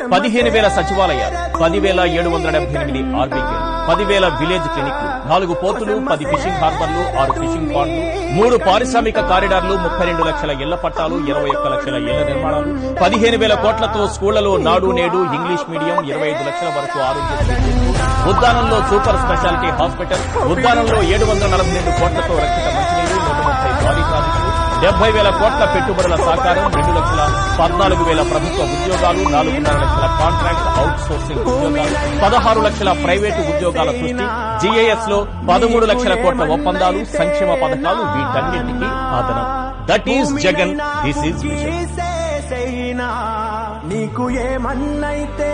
15,000 సచివాలయాలు, 10,778 RBK, 10,000 village క్లినిక్లు, 4 పోర్టులు, 10 ఫిషింగ్ హార్బర్లు, 6 ఫిషింగ్ పాండ్లు, 3 పారిశ్రామిక కారిడార్లు, 32 లక్షల ఇళ్ల పట్టాలు, 21 లక్షల ఇళ్ల నిర్మాణాలు, 15,000 కోట్లతో స్కూళ్లలో నాడు నేడు ఇంగ్లీష్ మీడియం, 25 లక్షల వరకు ఆరోగ్యశ్రీ, ఉద్దానంలో సూపర్ స్పెషాలిటీ హాస్పిటల్, ఉద్దానంలో 742 కోట్లతో రక్షిత మంచినీరు, 130 భారీ ప్రాజెక్టులు, 70,000 కోట్ల పెట్టుబడుల సాకారం, 2,14,000 ప్రభుత్వ ఉద్యోగాలు, 4,5 లక్షల కాంట్రాక్ట్ అవుట్ సోర్సింగ్ ఉద్యోగాలు, 16 లక్షల ప్రైవేటు ఉద్యోగాల సృష్టి, జీఏఎస్ లో 13 లక్షల కోట్ల ఒప్పందాలు, సంక్షేమ పథకాలు, వీటన్నింటికీ ఆదనం. That is Jagan, this is vision. నీకు ఏమన్నైతే